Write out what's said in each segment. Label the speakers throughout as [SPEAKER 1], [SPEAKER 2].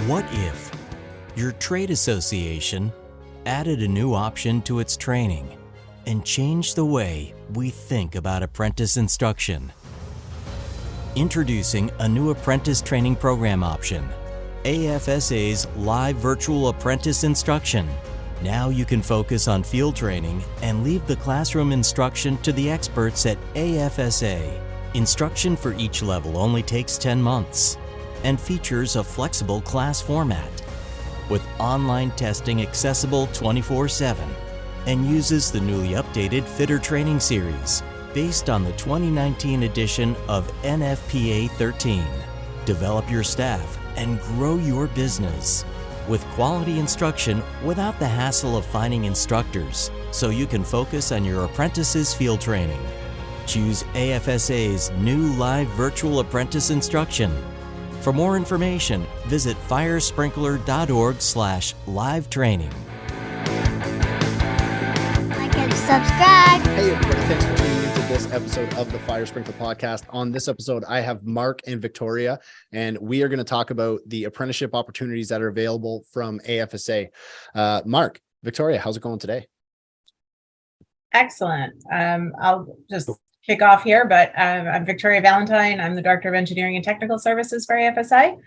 [SPEAKER 1] What if your trade association added a new option to its training and changed the way we think about apprentice instruction? Introducing a new apprentice training program option, AFSA's live virtual apprentice instruction. Now you can focus on field training and leave the classroom instruction to the experts at AFSA. Instruction for each level only takes 10 months and features a flexible class format with online testing accessible 24/7 and uses the newly updated Fitter Training Series based on the 2019 edition of NFPA 13. Develop your staff and grow your business with quality instruction without the hassle of finding instructors, so you can focus on your apprentices' field training. Choose AFSA's new live virtual apprentice instruction. For more information, visit firesprinkler.org/live training.
[SPEAKER 2] Like and subscribe.
[SPEAKER 3] Hey everybody, thanks for tuning into this episode of the Fire Sprinkler Podcast. On this episode, I have Marc and Victoria, and we are going to talk about the apprenticeship opportunities that are available from AFSA. Marc, Victoria, how's it going today?
[SPEAKER 4] Excellent. I'll just kick off here, but I'm Victoria Valentine. I'm the Director of Engineering and Technical Services for AFSA.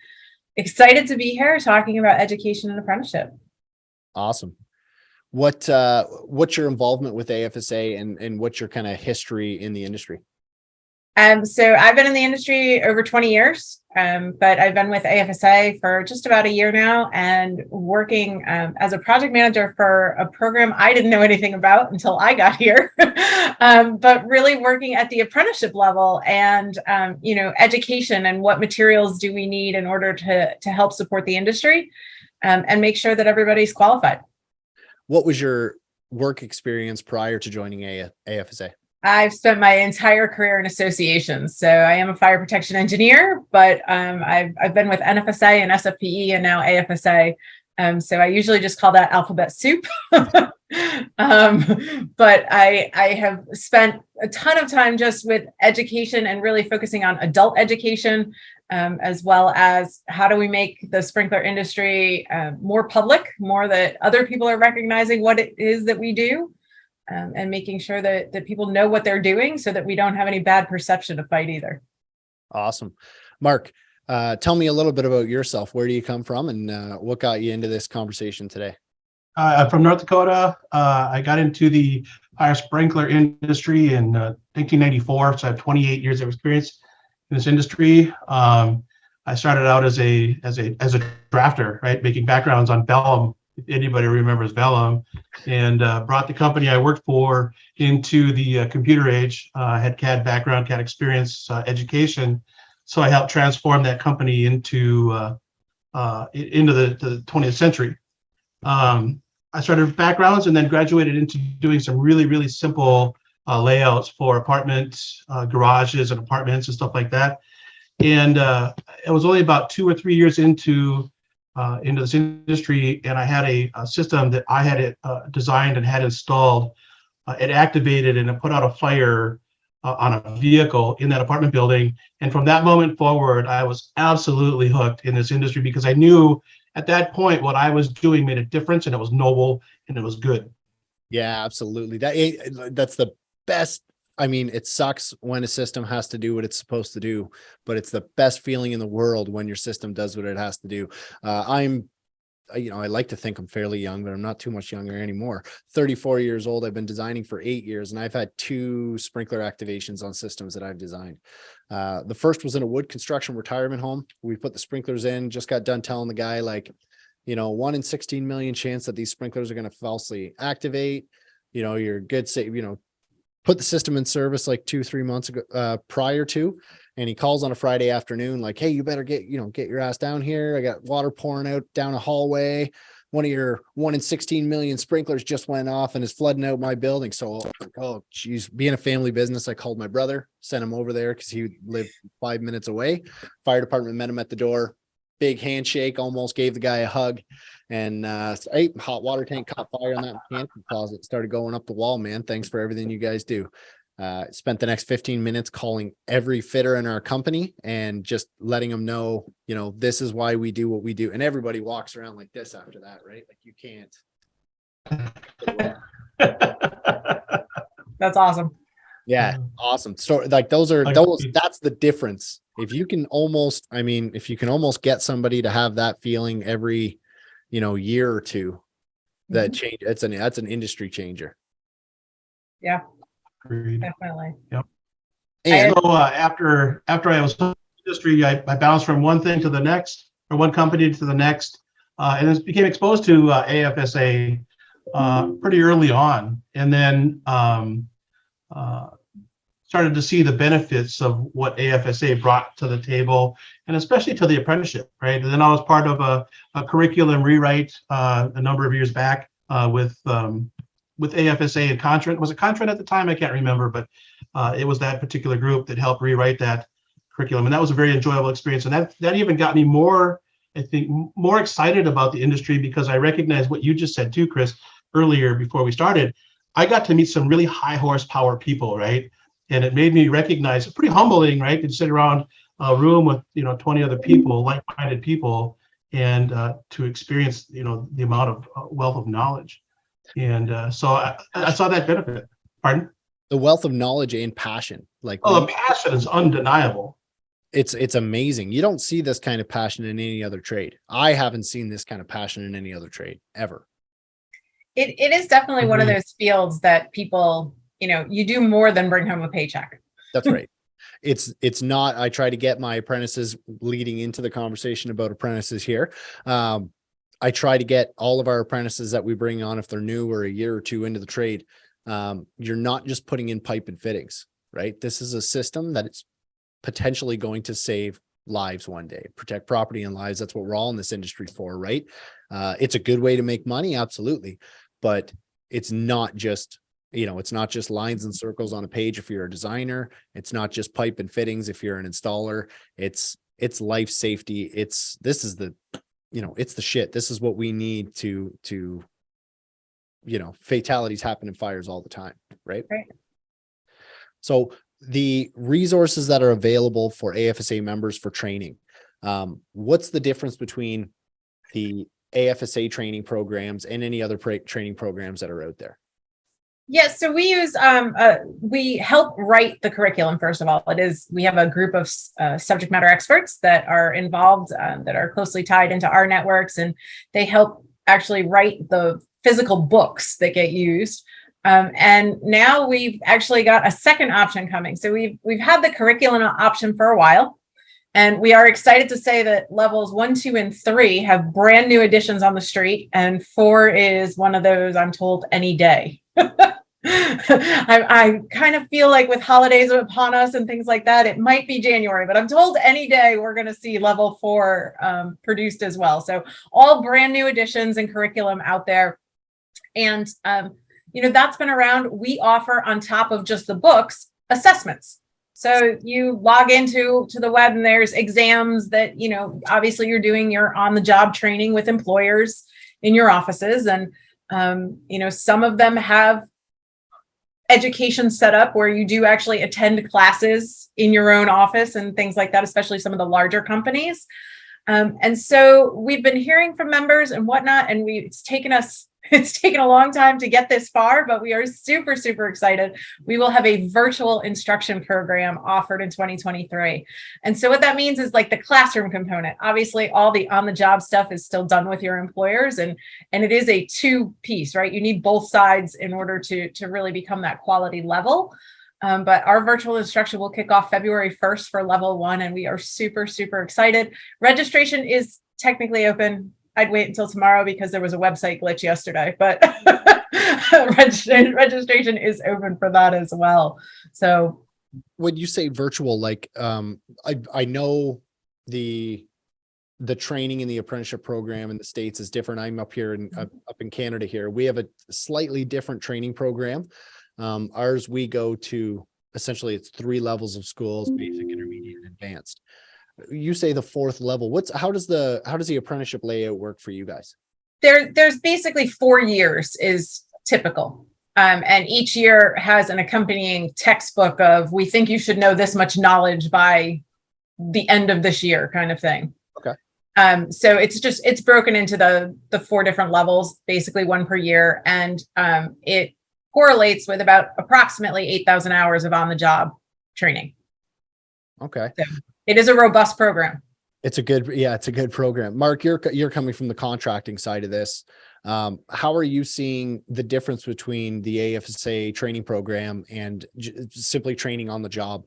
[SPEAKER 4] Excited to be here talking about education and apprenticeship.
[SPEAKER 3] Awesome. What's your involvement with AFSA and what's your kind of history in the industry?
[SPEAKER 4] So I've been in the industry over 20 years, but I've been with AFSA for just about a year now and working as a project manager for a program I didn't know anything about until I got here, but really working at the apprenticeship level and, education and what materials do we need in order to help support the industry and make sure that everybody's qualified.
[SPEAKER 3] What was your work experience prior to joining AFSA?
[SPEAKER 4] I've spent my entire career in associations. So I am a fire protection engineer, but I've been with NFSA and SFPE and now AFSA. So I usually just call that alphabet soup. But I have spent a ton of time just with education and really focusing on adult education, as well as how do we make the sprinkler industry more public, more that other people are recognizing what it is that we do. And making sure that people know what they're doing so that we don't have any bad perception to fight either.
[SPEAKER 3] Awesome. Marc, tell me a little bit about yourself. Where do you come from and what got you into this conversation today?
[SPEAKER 5] I'm from North Dakota. I got into the fire sprinkler industry in 1994, so I have 28 years of experience in this industry. I started out as a drafter, right, making backgrounds on vellum. If anybody remembers vellum, and brought the company I worked for into the computer age. Had CAD background, CAD experience, education, so I helped transform that company into the 20th century. I started with backgrounds and then graduated into doing some really, really simple layouts for apartments, garages, and apartments and stuff like that. And it was only about 2 or 3 years into this industry, and I had a system that I had designed and had installed. It activated and it put out a fire on a vehicle in that apartment building. And from that moment forward, I was absolutely hooked in this industry because I knew at that point what I was doing made a difference, and it was noble and it was good.
[SPEAKER 3] Yeah, absolutely. That's the best. I mean, it sucks when a system has to do what it's supposed to do, but it's the best feeling in the world when your system does what it has to do. I like to think I'm fairly young, but I'm not too much younger anymore. 34 years old. I've been designing for 8 years, and I've had 2 sprinkler activations on systems that I've designed. The first was in a wood construction retirement home. We put the sprinklers in, just got done telling the guy, 1 in 16 million chance that these sprinklers are going to falsely activate. You're good, say, put the system in service like 2-3 months ago, prior to, and he calls on a Friday afternoon, like, hey, you better get your ass down here. I got water pouring out down a hallway. One of your 1 in 16 million sprinklers just went off and is flooding out my building. So, oh geez, being a family business, I called my brother, sent him over there because he lived 5 minutes away. Fire department met him at the door. Big handshake, almost gave the guy a hug, and hot water tank caught fire on that mechanical closet, started going up the wall. Man, thanks for everything you guys do. Spent the next 15 minutes calling every fitter in our company and just letting them know, this is why we do what we do. And everybody walks around like this after that, right? Like you can't.
[SPEAKER 4] That's awesome.
[SPEAKER 3] Yeah. Awesome. So like that's the difference. If you can almost get somebody to have that feeling every, year or two, that change, that's an industry changer.
[SPEAKER 4] Yeah.
[SPEAKER 5] Agreed.
[SPEAKER 4] Definitely.
[SPEAKER 5] Yep.
[SPEAKER 3] And
[SPEAKER 5] so after I was in the industry, I bounced from one thing to the next, or one company to the next, and then became exposed to AFSA pretty early on, and then started to see the benefits of what AFSA brought to the table, and especially to the apprenticeship, right? And then I was part of a curriculum rewrite a number of years back with AFSA and Contrant. Was it Contrant at the time? I can't remember, but it was that particular group that helped rewrite that curriculum, and that was a very enjoyable experience. And that even got me more excited about the industry, because I recognize what you just said too, Chris, earlier before we started. I got to meet some really high horsepower people, right? And it made me recognize, pretty humbling, right? To sit around a room with 20 other people, like-minded people, and to experience the amount of wealth of knowledge. And so I saw that benefit. Pardon?
[SPEAKER 3] The wealth of knowledge and passion. The
[SPEAKER 5] passion is undeniable.
[SPEAKER 3] It's amazing. You don't see this kind of passion in any other trade. I haven't seen this kind of passion in any other trade ever.
[SPEAKER 4] It is definitely one of those fields that people, you do more than bring home a paycheck.
[SPEAKER 3] That's right. It's not, I try to get my apprentices, leading into the conversation about apprentices here. I try to get all of our apprentices that we bring on, if they're new or a year or two into the trade, you're not just putting in pipe and fittings, right? This is a system that it's potentially going to save lives one day, protect property and lives. That's what we're all in this industry for, right? It's a good way to make money, absolutely. But it's not just, it's not just lines and circles on a page if you're a designer. It's not just pipe and fittings if you're an installer. It's life safety. It's the shit. This is what we need to fatalities happen in fires all the time, right?
[SPEAKER 4] Right.
[SPEAKER 3] So the resources that are available for AFSA members for training, what's the difference between the AFSA training programs and any other training programs that are out there?
[SPEAKER 4] Yes, so we use we help write the curriculum. First of all, we have a group of subject matter experts that are involved, that are closely tied into our networks, and they help actually write the physical books that get used. And now we've actually got a second option coming. So we've had the curriculum option for a while, and we are excited to say that levels 1, 2, and 3 have brand new additions on the street, and 4 is one of those, I'm told, any day. I kind of feel like with holidays upon us and things like that, it might be January, but I'm told any day we're going to see level 4 produced as well. So all brand new additions and curriculum out there. And, that's been around. We offer, on top of just the books, assessments. So you log into the web, and there's exams that, obviously you're doing your on-the-job training with employers in your offices. And, some of them have education set up where you do actually attend classes in your own office and things like that, especially some of the larger companies. And so we've been hearing from members and whatnot, and it's taken a long time to get this far, but we are super, super excited. We will have a virtual instruction program offered in 2023. And so what that means is like the classroom component. Obviously, all the on-the-job stuff is still done with your employers, and it is a 2-piece, right? You need both sides in order to really become that quality level. But our virtual instruction will kick off February 1st for level 1, and we are super, super excited. Registration is technically open. I'd wait until tomorrow because there was a website glitch yesterday, but registration is open for that as well. So
[SPEAKER 3] when you say virtual, I know the training in the apprenticeship program in the States is different. I'm up in Canada here. We have a slightly different training program. Ours, we go to, essentially it's 3 levels of schools: basic, intermediate, and advanced. You say the 4th level. How does the apprenticeship layout work for you guys?
[SPEAKER 4] There's basically 4 years is typical. And each year has an accompanying textbook of, we think you should know this much knowledge by the end of this year, kind of thing.
[SPEAKER 3] Okay.
[SPEAKER 4] So it's broken into the 4 different levels, basically 1 per year. And it correlates with about approximately 8,000 hours of on-the-job training.
[SPEAKER 3] Okay.
[SPEAKER 4] So it is a robust program.
[SPEAKER 3] It's a good program. Marc, you're coming from the contracting side of this. How are you seeing the difference between the AFSA training program and simply training on the job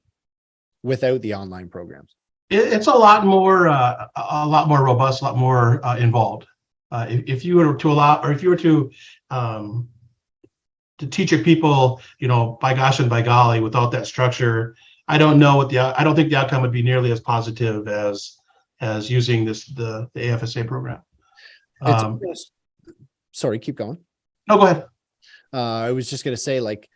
[SPEAKER 3] without the online programs?
[SPEAKER 5] It's a lot more robust, a lot more involved. If you were to allow, or if you were to teach your people, by gosh and by golly, without that structure, I don't think the outcome would be nearly as positive as using the AFSA program.
[SPEAKER 3] Sorry, keep going.
[SPEAKER 5] No, go ahead.
[SPEAKER 3] I was just going to say, like,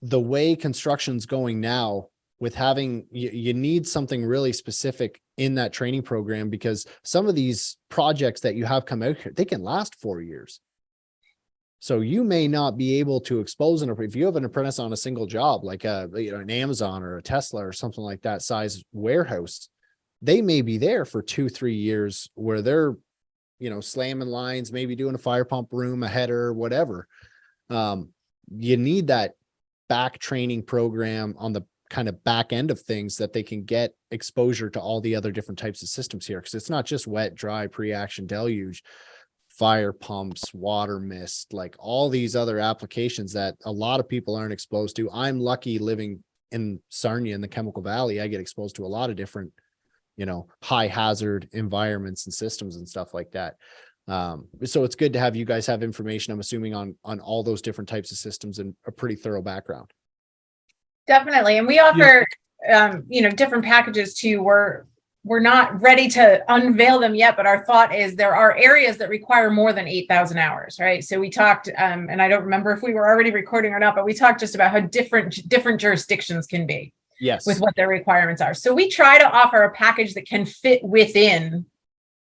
[SPEAKER 3] the way construction's going now, with having, you need something really specific in that training program, because some of these projects that you have come out here, they can last 4 years. So you may not be able to expose if you have an apprentice on a single job, like an Amazon or a Tesla or something like that size warehouse, they may be there for 2-3 years where they're, slamming lines, maybe doing a fire pump room, a header, whatever. You need that back training program on the kind of back end of things, that they can get exposure to all the other different types of systems here. Because it's not just wet, dry, pre-action, deluge, fire pumps, water mist, like all these other applications that a lot of people aren't exposed to. I'm lucky living in Sarnia in the Chemical Valley. I get exposed to a lot of different, high hazard environments and systems and stuff like that. So it's good to have you guys have information, I'm assuming, on all those different types of systems and a pretty thorough background.
[SPEAKER 4] Definitely. And we offer, different packages too. We're not ready to unveil them yet, but our thought is there are areas that require more than 8,000 hours, right? So we talked, and I don't remember if we were already recording or not, but we talked just about how different jurisdictions can be. Yes. With what their requirements are. So we try to offer a package that can fit within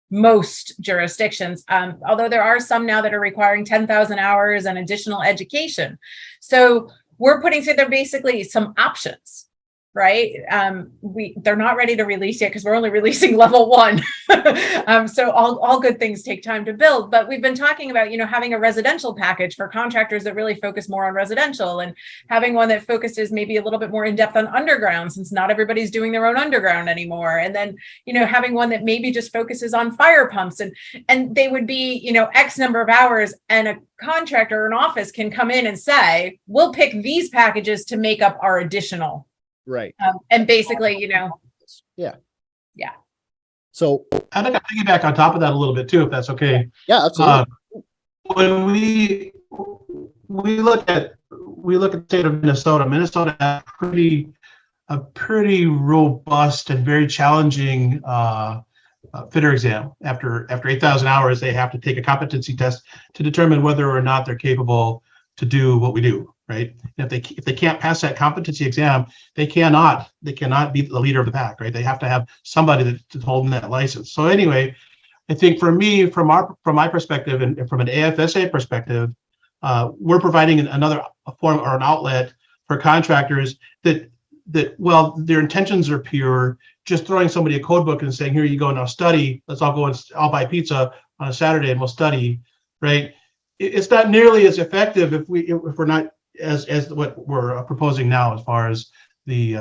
[SPEAKER 4] most jurisdictions, although there are some now that are requiring 10,000 hours and additional education. So we're putting together basically some options, right? They're not ready to release yet because we're only releasing level 1. So all good things take time to build, but we've been talking about, having a residential package for contractors that really focus more on residential, and having one that focuses maybe a little bit more in depth on underground, since not everybody's doing their own underground anymore. And then, having one that maybe just focuses on fire pumps, and they would be, X number of hours, and a contractor or an office can come in and say, we'll pick these packages to make up our additional.
[SPEAKER 3] Right.
[SPEAKER 4] And basically,
[SPEAKER 3] Yeah.
[SPEAKER 5] So I'd like to piggyback on top of that a little bit too, if that's okay.
[SPEAKER 3] Yeah, absolutely.
[SPEAKER 5] When we look at the state of Minnesota has a pretty robust and very challenging fitter exam. After 8,000 hours, they have to take a competency test to determine whether or not they're capable to do what we do, right? And if they can't pass that competency exam, they cannot be the leader of the pack, right? They have to have somebody that's holding that license. So anyway, I think for me, from my perspective, and from an AFSA perspective, we're providing another form or an outlet for contractors that well, their intentions are pure. Just throwing somebody a code book and saying, here you go, now study. Let's all go and I'll buy pizza on a Saturday and we'll study, right? It's not nearly as effective if we're not as what we're proposing now as far as the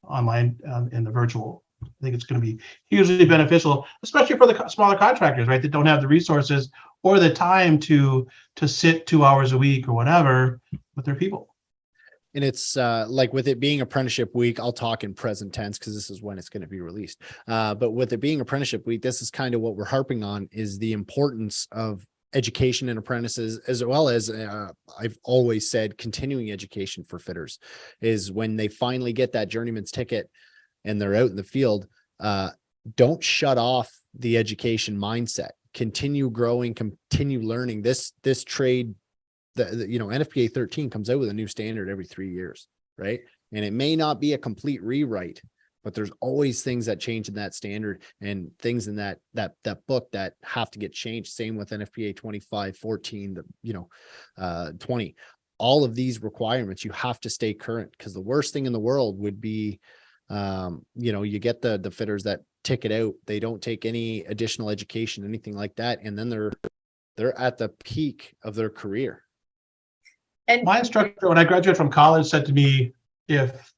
[SPEAKER 5] online and the virtual. I think it's going to be hugely beneficial, especially for the smaller contractors, right, that don't have the resources or the time to sit 2 hours a week or whatever with their people.
[SPEAKER 3] And it's like, with it being apprenticeship week, I'll talk in present tense because this is when it's going to be released. But with it being apprenticeship week, this is kind of what we're harping on, is the importance of education and apprentices, as well as I've always said, continuing education for fitters, is when they finally get that journeyman's ticket and they're out in the field, don't shut off the education mindset. Continue growing, continue learning. This trade, the NFPA 13 comes out with a new standard every 3 years, right? And it may not be a complete rewrite, but there's always things that change in that standard and things in that book that have to get changed. Same with NFPA 25, 14, 20, all of these requirements, you have to stay current, because the worst thing in the world would be, you get the fitters that tick it out. They don't take any additional education, anything like that. And then they're at the peak of their career.
[SPEAKER 4] And
[SPEAKER 5] My instructor, when I graduated from college, said to me,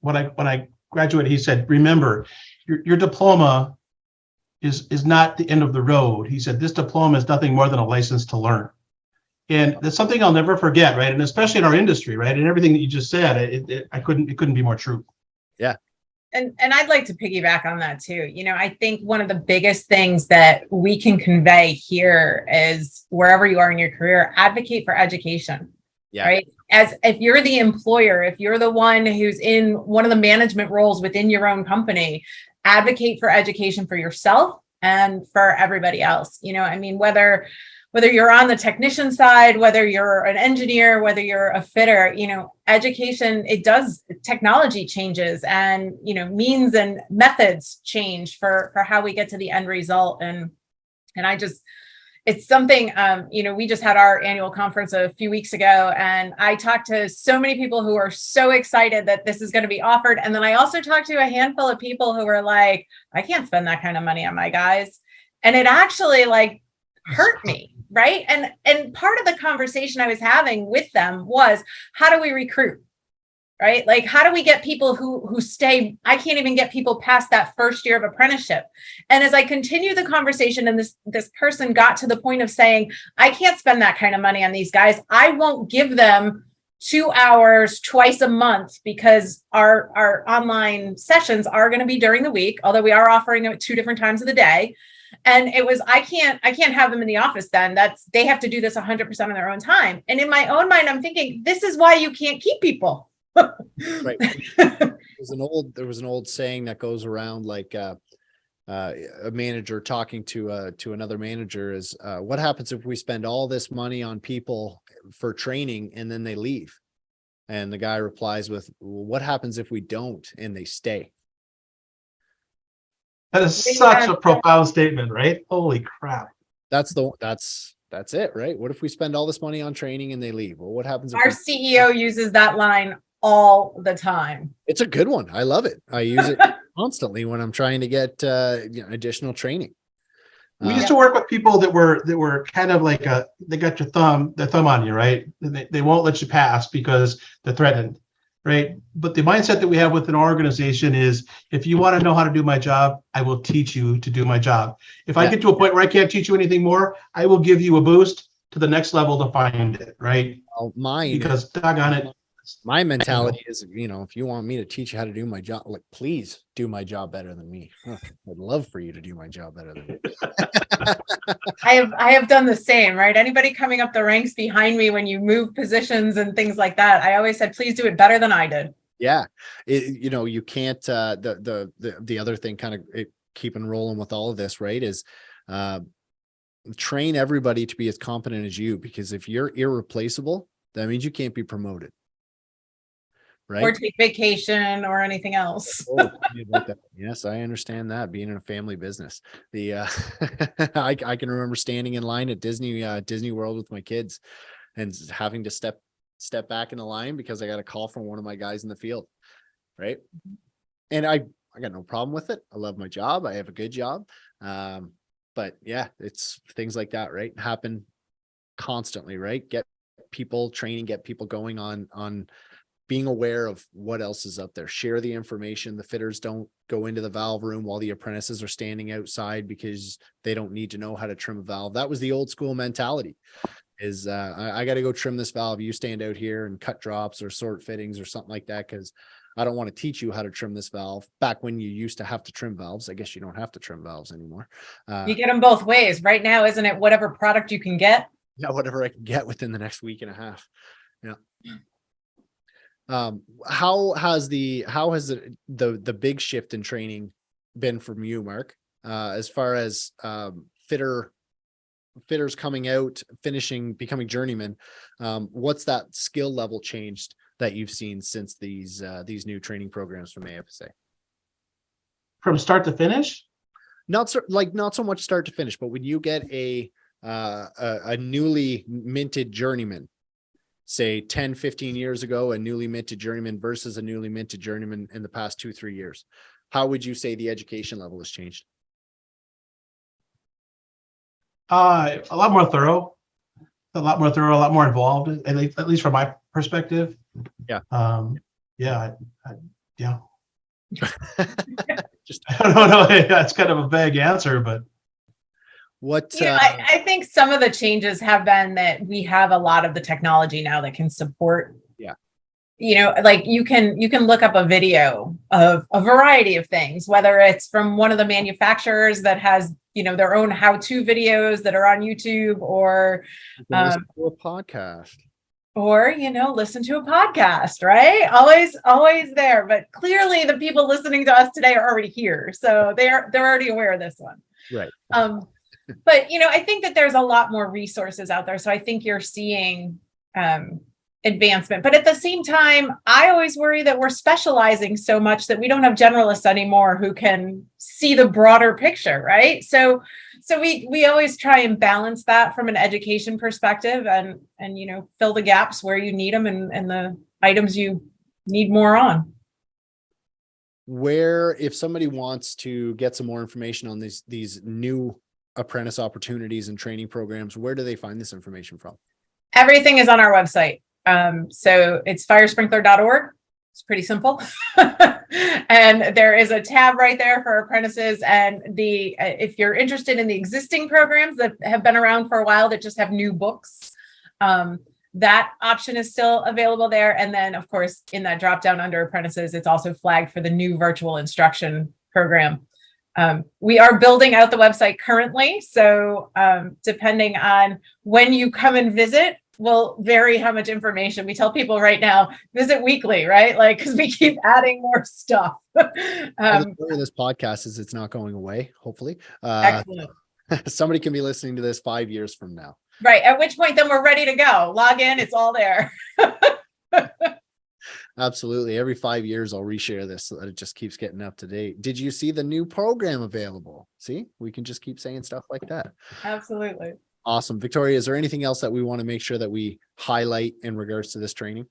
[SPEAKER 5] when I graduated, he said, remember, your diploma is not the end of the road. He said, this diploma is nothing more than a license to learn. And that's something I'll never forget, right? And especially in our industry, right? And everything that you just said, it couldn't be more true.
[SPEAKER 3] Yeah.
[SPEAKER 4] And I'd like to piggyback on that too. I think one of the biggest things that we can convey here is, wherever you are in your career, advocate for education. Yeah. Right. As if you're the employer, if you're the one who's in one of the management roles within your own company, advocate for education for yourself and for everybody else. Whether you're on the technician side, whether you're an engineer, whether you're a fitter, education, technology changes, and, means and methods change for how we get to the end result. And it's something, we just had our annual conference a few weeks ago, and I talked to so many people who are so excited that this is going to be offered. And then I also talked to a handful of people who were like, I can't spend that kind of money on my guys. And it actually hurt me. Right. And part of the conversation I was having with them was, how do we recruit? Right. How do we get people who stay? I can't even get people past that first year of apprenticeship. And as I continue the conversation, and this person got to the point of saying, I can't spend that kind of money on these guys. I won't give them 2 hours twice a month, because our online sessions are going to be during the week, although we are offering them at 2 different times of the day. And it was, I can't have them in the office then. They have to do this 100% on their own time. And in my own mind, I'm thinking, this is why you can't keep people.
[SPEAKER 3] Right. There was an old saying that goes around, a manager talking to another manager is, what happens if we spend all this money on people for training and then they leave? And the guy replies with, well, what happens if we don't and they stay?
[SPEAKER 5] That is such a profound statement, right? Holy crap.
[SPEAKER 3] That's it, right? What if we spend all this money on training and they leave? Well, what happens if
[SPEAKER 4] our CEO uses that line all the time?
[SPEAKER 3] It's a good one. I love it. I use it constantly when I'm trying to get additional training.
[SPEAKER 5] We used to work with people that were kind of like they got their thumb on you, right? They won't let you pass because they're threatened. Right. But the mindset that we have within our organization is, if you want to know how to do my job, I will teach you to do my job. If I get to a point where I can't teach you anything more, I will give you a boost to the next level to find it. Right.
[SPEAKER 3] Well,
[SPEAKER 5] because doggone it.
[SPEAKER 3] My mentality is, if you want me to teach you how to do my job, please do my job better than me. I'd love for you to do my job better than me.
[SPEAKER 4] I have done the same, right? Anybody coming up the ranks behind me, when you move positions and things like that, I always said, please do it better than I did.
[SPEAKER 3] Yeah. You can't, the other thing kind of keeping rolling with all of this, right, is train everybody to be as competent as you, because if you're irreplaceable, that means you can't be promoted. Right?
[SPEAKER 4] Or take vacation or anything else.
[SPEAKER 3] Yes, I understand that, being in a family business. I can remember standing in line at Disney World with my kids and having to step back in the line because I got a call from one of my guys in the field. Right. And I got no problem with it. I love my job. I have a good job. But yeah, it's things like that, right? Happen constantly, right? Get people training, get people going on being aware of what else is up there. Share the information. The fitters don't go into the valve room while the apprentices are standing outside because they don't need to know how to trim a valve. That was the old school mentality, is I got to go trim this valve. You stand out here and cut drops or sort fittings or something like that, because I don't want to teach you how to trim this valve. Back when you used to have to trim valves. I guess you don't have to trim valves anymore.
[SPEAKER 4] You get them both ways right now, isn't it? Whatever product you can get.
[SPEAKER 3] Yeah, whatever I can get within the next week and a half. Yeah. How has the big shift in training been from you, Marc, as far as fitters coming out, becoming journeymen? What's that skill level changed that you've seen since these new training programs from AFSA?
[SPEAKER 5] From start to finish?
[SPEAKER 3] Not so much start to finish, but when you get a newly minted journeyman, say 10, 15 years ago, a newly minted journeyman versus a newly minted journeyman in the past 2-3 years, how would you say the education level has changed?
[SPEAKER 5] A lot more thorough, a lot more involved, at least from my perspective.
[SPEAKER 3] Yeah.
[SPEAKER 5] Yeah. Yeah.
[SPEAKER 3] Just
[SPEAKER 5] I don't know. That's kind of a vague answer, but
[SPEAKER 3] what?
[SPEAKER 4] I think some of the changes have been that we have a lot of the technology now that can support.
[SPEAKER 3] Yeah.
[SPEAKER 4] Like you can look up a video of a variety of things, whether it's from one of the manufacturers that has, their own how-to videos that are on YouTube, or
[SPEAKER 3] listen to a podcast.
[SPEAKER 4] Or, listen to a podcast, right? Always there. But clearly the people listening to us today are already here. So they're already aware of this one.
[SPEAKER 3] Right.
[SPEAKER 4] But, I think that there's a lot more resources out there. So I think you're seeing advancement. But at the same time, I always worry that we're specializing so much that we don't have generalists anymore who can see the broader picture, right? So we always try and balance that from an education perspective and fill the gaps where you need them and the items you need more on.
[SPEAKER 3] Where, if somebody wants to get some more information on these new apprentice opportunities and training programs, where do they find this information from?
[SPEAKER 4] Everything is on our website. So it's firesprinkler.org. It's pretty simple. And there is a tab right there for apprentices. And if you're interested in the existing programs that have been around for a while that just have new books, that option is still available there. And then, of course, in that drop down under apprentices, it's also flagged for the new virtual instruction program. We are building out the website currently. So depending on when you come and visit, will vary how much information we tell people right now. Visit weekly, right? Like, because we keep adding more stuff.
[SPEAKER 3] The story of this podcast is it's not going away. Hopefully,
[SPEAKER 4] Excellent.
[SPEAKER 3] Somebody can be listening to this 5 years from now.
[SPEAKER 4] Right. At which point, then we're ready to go. Log in. It's all there.
[SPEAKER 3] Absolutely. Every 5 years, I'll reshare this so that it just keeps getting up to date. Did you see the new program available? See, we can just keep saying stuff like that.
[SPEAKER 4] Absolutely.
[SPEAKER 3] Awesome. Victoria, is there anything else that we want to make sure that we highlight in regards to this training?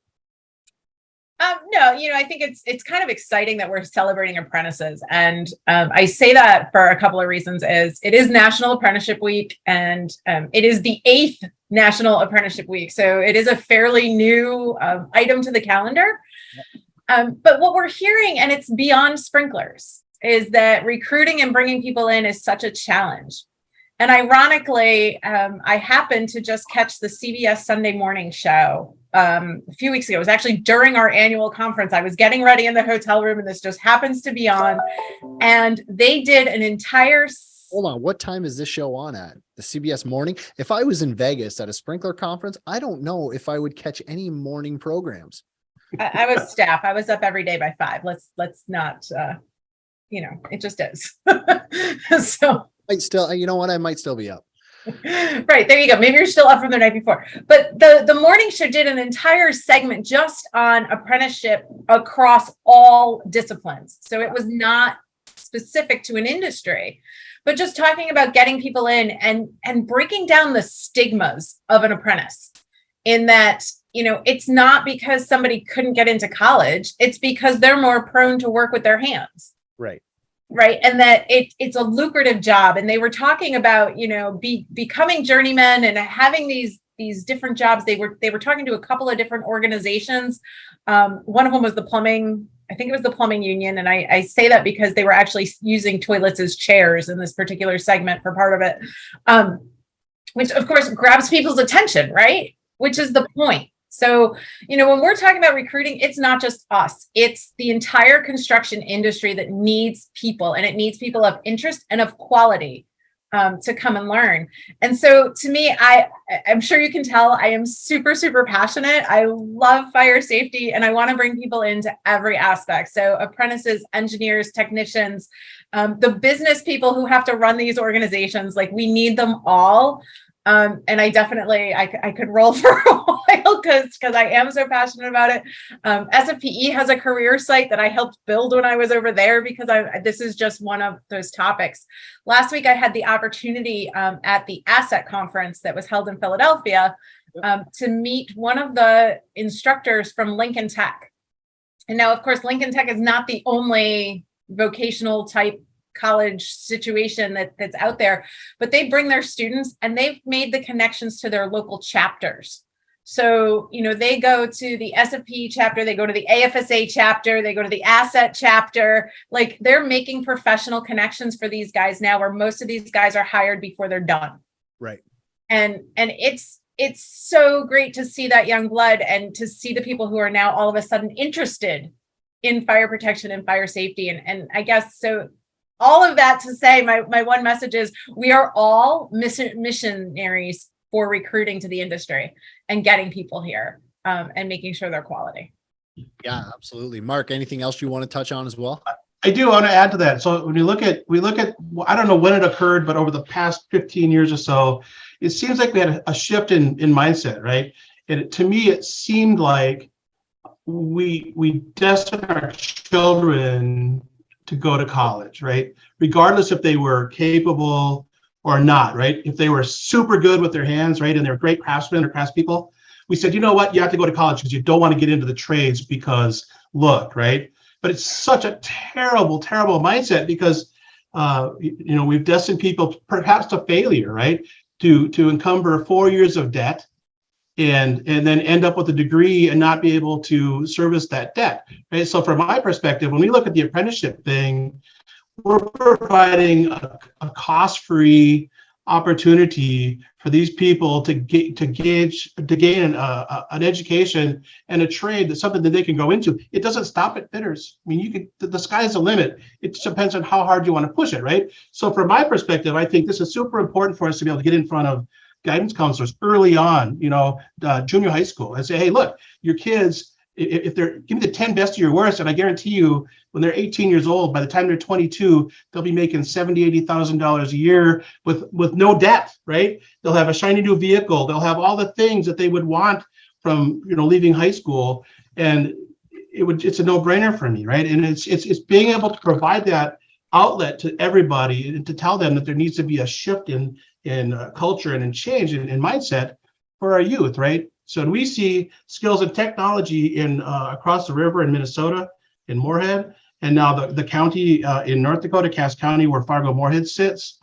[SPEAKER 4] No, I think it's kind of exciting that we're celebrating apprentices. And I say that for a couple of reasons. It is National Apprenticeship Week, and it is the 8th National Apprenticeship Week. So it is a fairly new item to the calendar. But what we're hearing, and it's beyond sprinklers, is that recruiting and bringing people in is such a challenge. And ironically, I happened to just catch the CBS Sunday morning show a few weeks ago. It was actually during our annual conference. I was getting ready in the hotel room and this just happens to be on. And they did an entire...
[SPEAKER 3] Hold on. What time is this show on at? The CBS morning? If I was in Vegas at a sprinkler conference, I don't know if I would catch any morning programs.
[SPEAKER 4] I was staff. I was up every day by 5. Let's not, it just is. So...
[SPEAKER 3] You know what? I might still be up.
[SPEAKER 4] Right. There you go. Maybe you're still up from the night before. But the morning show did an entire segment just on apprenticeship across all disciplines. So it was not specific to an industry, but just talking about getting people in and breaking down the stigmas of an apprentice, in that, it's not because somebody couldn't get into college. It's because they're more prone to work with their hands.
[SPEAKER 3] Right.
[SPEAKER 4] Right. And that it's a lucrative job. And they were talking about, becoming journeymen and having these different jobs. They were talking to a couple of different organizations. One of them was the plumbing. I think it was the plumbing union. And I say that because they were actually using toilets as chairs in this particular segment for part of it, which of course grabs people's attention, right? Which is the point. So, when we're talking about recruiting, it's not just us, it's the entire construction industry that needs people, and it needs people of interest and of quality to come and learn. And so to me, I'm sure you can tell I am super, super passionate. I love fire safety and I want to bring people into every aspect. So apprentices, engineers, technicians, the business people who have to run these organizations, like we need them all. And I definitely, I could roll for a while because I am so passionate about it. SFPE has a career site that I helped build when I was over there because this is just one of those topics. Last week, I had the opportunity at the AFSA conference that was held in Philadelphia to meet one of the instructors from Lincoln Tech. And now, of course, Lincoln Tech is not the only vocational type college situation that's out there, but they bring their students and they've made the connections to their local chapters. So, they go to the SFP chapter, they go to the AFSA chapter, they go to the AFSA chapter, like they're making professional connections for these guys now, where most of these guys are hired before they're done.
[SPEAKER 3] Right.
[SPEAKER 4] And it's so great to see that young blood and to see the people who are now all of a sudden interested in fire protection and fire safety. And I guess, so all of that to say, my one message is we are all missionaries for recruiting to the industry and getting people here and making sure they're quality.
[SPEAKER 3] Yeah, absolutely. Marc, anything else you want to touch on as well?
[SPEAKER 5] I do want to add to that. So when we look at, I don't know when it occurred, but over the past 15 years or so, it seems like we had a shift in mindset, right? And to me, it seemed like we destined our children to go to college, right? Regardless if they were capable or not, right? If they were super good with their hands, right? And they're great craftsmen or craftspeople, we said, you know what? You have to go to college because you don't want to get into the trades because look, right? But it's such a terrible, terrible mindset because, we've destined people perhaps to failure, right? To encumber 4 years of debt and then end up with a degree and not be able to service that debt, right? So from my perspective, when we look at the apprenticeship thing, we're providing a cost-free opportunity for these people to gain an education and a trade that's something that they can go into. It doesn't stop at fitters. I mean, the sky's the limit. It just depends on how hard you want to push it, right? So from my perspective, I think this is super important for us to be able to get in front of guidance counselors early on, junior high school, and say, hey, look, your kids, if they're, give me the 10 best of your worst, and I guarantee you, when they're 18 years old, by the time they're 22, they'll be making $70,000, $80,000 a year with no debt, right? They'll have a shiny new vehicle. They'll have all the things that they would want from, leaving high school, and it's a no-brainer for me, right? And it's being able to provide that outlet to everybody and to tell them that there needs to be a shift in culture and in change in mindset for our youth, right? So when we see skills and technology in across the river in Minnesota, in Moorhead, and now the county in North Dakota, Cass County, where Fargo-Moorhead sits,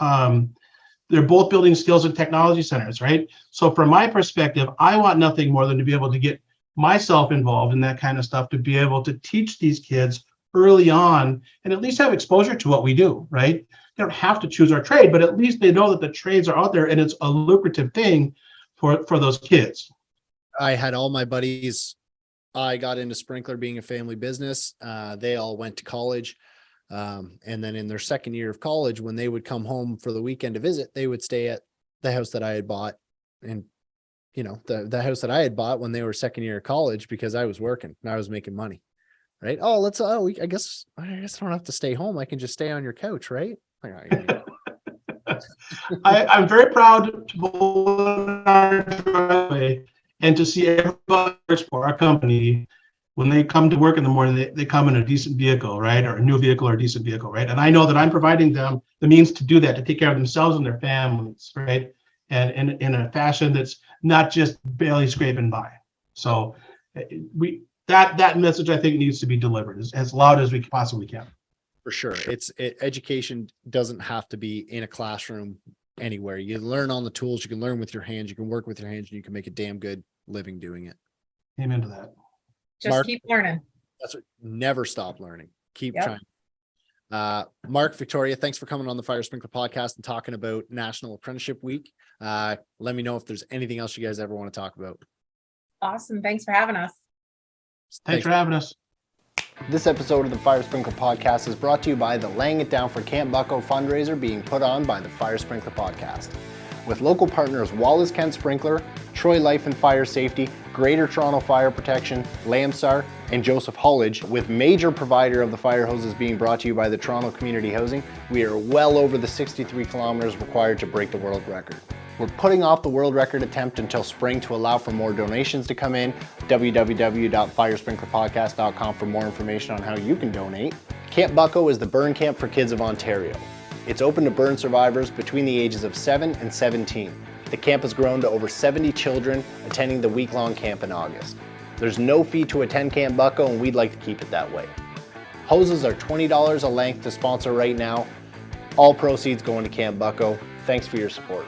[SPEAKER 5] they're both building skills and technology centers, right? So from my perspective, I want nothing more than to be able to get myself involved in that kind of stuff, to be able to teach these kids early on and at least have exposure to what we do, right? They don't have to choose our trade, but at least they know that the trades are out there and it's a lucrative thing for those kids.
[SPEAKER 3] I had all my buddies. I got into sprinkler being a family business. They all went to college. And then in their second year of college, when they would come home for the weekend to visit, they would stay at the house that I had bought. And, the house that I had bought when they were second year of college, because I was working and I was making money. Right. I guess I don't have to stay home. I can just stay on your couch. Right.
[SPEAKER 5] I'm very proud to pull in our driveway and to see everybody for our company, when they come to work in the morning, they come in a decent vehicle, right? Or a new vehicle or a decent vehicle, right? And I know that I'm providing them the means to do that, to take care of themselves and their families, right? And in a fashion that's not just barely scraping by. So that message, I think, needs to be delivered as loud as we possibly can.
[SPEAKER 3] For sure. Education doesn't have to be in a classroom anywhere. You learn on the tools, you can learn with your hands, you can work with your hands, and you can make a damn good living doing it.
[SPEAKER 5] Amen to that.
[SPEAKER 4] Just
[SPEAKER 3] Marc,
[SPEAKER 4] keep learning.
[SPEAKER 3] That's what, never stop learning. Keep trying. Marc, Victoria, thanks for coming on the Fire Sprinkler Podcast and talking about National Apprenticeship Week. Let me know if there's anything else you guys ever want to talk about.
[SPEAKER 4] Awesome. Thanks for having us.
[SPEAKER 5] Thanks for having us.
[SPEAKER 3] This episode of the Fire Sprinkler Podcast is brought to you by the Laying It Down for Camp Bucko fundraiser being put on by the Fire Sprinkler Podcast. With local partners Wallace Kent Sprinkler, Troy Life and Fire Safety, Greater Toronto Fire Protection, Lamsar, and Joseph Hullage, with major provider of the fire hoses being brought to you by the Toronto Community Housing, we are well over the 63 kilometers required to break the world record. We're putting off the world record attempt until spring to allow for more donations to come in. www.firesprinklerpodcast.com for more information on how you can donate. Camp Bucko is the burn camp for kids of Ontario. It's open to burn survivors between the ages of 7 and 17. The camp has grown to over 70 children attending the week-long camp in August. There's no fee to attend Camp Bucko, and we'd like to keep it that way. Hoses are $20 a length to sponsor right now. All proceeds going to Camp Bucko. Thanks for your support.